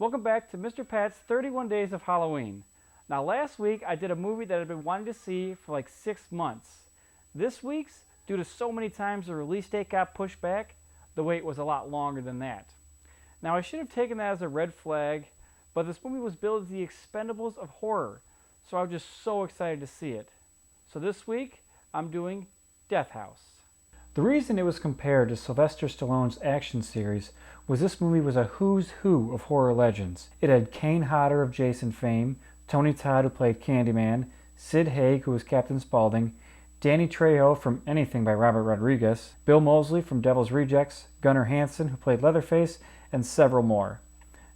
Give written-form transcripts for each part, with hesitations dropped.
Welcome back to Mr. Pat's 31 Days of Halloween. Now last week I did a movie that I've been wanting to see for like 6 months. This week's, due to so many times the release date got pushed back, the wait was a lot longer than that. Now I should have taken that as a red flag, but this movie was billed as the Expendables of horror, so I was just so excited to see it. So this week, I'm doing Death House. The reason it was compared to Sylvester Stallone's action series was this movie was a who's who of horror legends. It had Kane Hodder of Jason fame, Tony Todd who played Candyman, Sid Haig who was Captain Spaulding, Danny Trejo from Anything by Robert Rodriguez, Bill Moseley from Devil's Rejects, Gunnar Hansen who played Leatherface, and several more.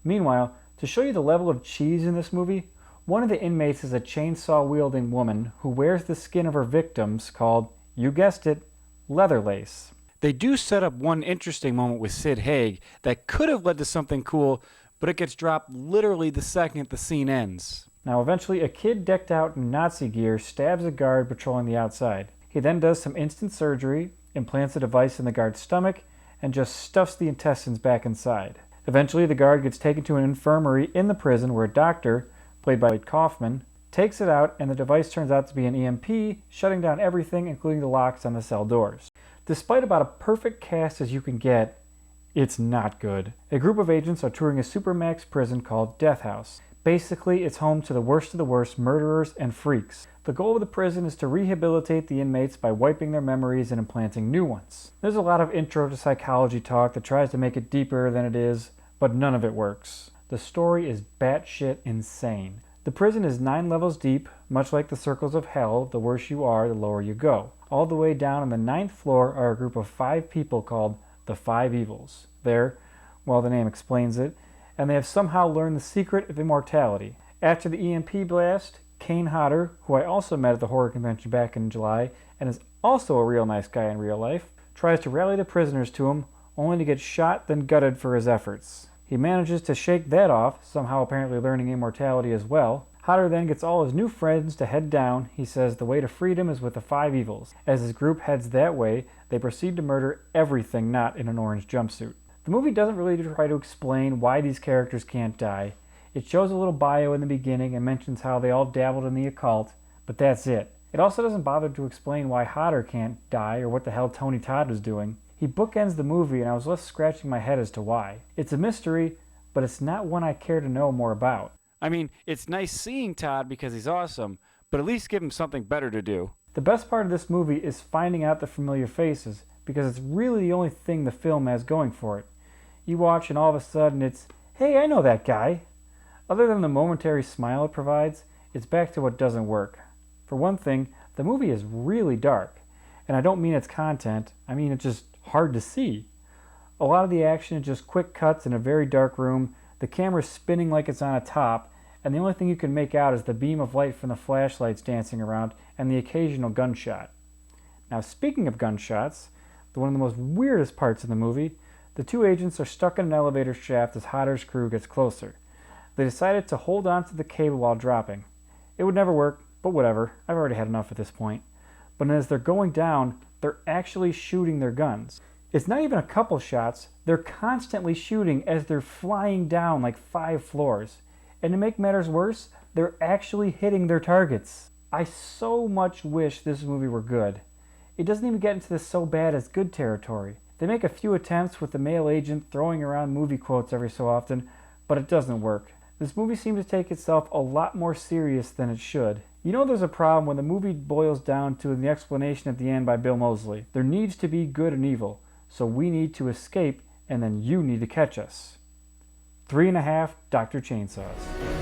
Meanwhile, to show you the level of cheese in this movie, one of the inmates is a chainsaw-wielding woman who wears the skin of her victims called, you guessed it, leather lace. They do set up one interesting moment with Sid Haig that could have led to something cool, but it gets dropped literally the second the scene ends. Now eventually a kid decked out in Nazi gear stabs a guard patrolling the outside. He then does some instant surgery, implants a device in the guard's stomach, and just stuffs the intestines back inside. Eventually the guard gets taken to an infirmary in the prison where a doctor, played by Lloyd Kaufman, takes it out and the device turns out to be an EMP, shutting down everything including the locks on the cell doors. Despite about a perfect cast as you can get, it's not good. A group of agents are touring a supermax prison called Death House. Basically, it's home to the worst of the worst murderers and freaks. The goal of the prison is to rehabilitate the inmates by wiping their memories and implanting new ones. There's a lot of intro to psychology talk that tries to make it deeper than it is, but none of it works. The story is batshit insane. The prison is 9 levels deep, much like the circles of hell. The worse you are, the lower you go. All the way down on the 9th floor are a group of 5 people called the Five Evils. They're, well, the name explains it, and they have somehow learned the secret of immortality. After the EMP blast, Kane Hodder, who I also met at the horror convention back in July, and is also a real nice guy in real life, tries to rally the prisoners to him, only to get shot then gutted for his efforts. He manages to shake that off, somehow apparently learning immortality as well. Hodder then gets all his new friends to head down. He says the way to freedom is with the Five Evils. As his group heads that way, they proceed to murder everything not in an orange jumpsuit. The movie doesn't really try to explain why these characters can't die. It shows a little bio in the beginning and mentions how they all dabbled in the occult, but that's it. It also doesn't bother to explain why Hodder can't die or what the hell Tony Todd was doing. He bookends the movie and I was left scratching my head as to why. It's a mystery, but it's not one I care to know more about. I mean, it's nice seeing Todd because he's awesome, but at least give him something better to do. The best part of this movie is finding out the familiar faces, because it's really the only thing the film has going for it. You watch and all of a sudden it's, hey, I know that guy. Other than the momentary smile it provides, it's back to what doesn't work. For one thing, the movie is really dark. And I don't mean its content, I mean it's just hard to see. A lot of the action is just quick cuts in a very dark room, the camera's spinning like it's on a top, and the only thing you can make out is the beam of light from the flashlights dancing around and the occasional gunshot. Now speaking of gunshots, one of the most weirdest parts of the movie, the 2 agents are stuck in an elevator shaft as Hodder's crew gets closer. They decided to hold on to the cable while dropping. It would never work, but whatever, I've already had enough at this point. But as they're going down, they're actually shooting their guns. It's not even a couple shots, they're constantly shooting as they're flying down like 5 floors. And to make matters worse, they're actually hitting their targets. I so much wish this movie were good. It doesn't even get into the so bad as good territory. They make a few attempts with the male agent throwing around movie quotes every so often, but it doesn't work. This movie seems to take itself a lot more serious than it should. You know there's a problem when the movie boils down to the explanation at the end by Bill Moseley. There needs to be good and evil, so we need to escape and then you need to catch us. 3.5 Dr. Chainsaws.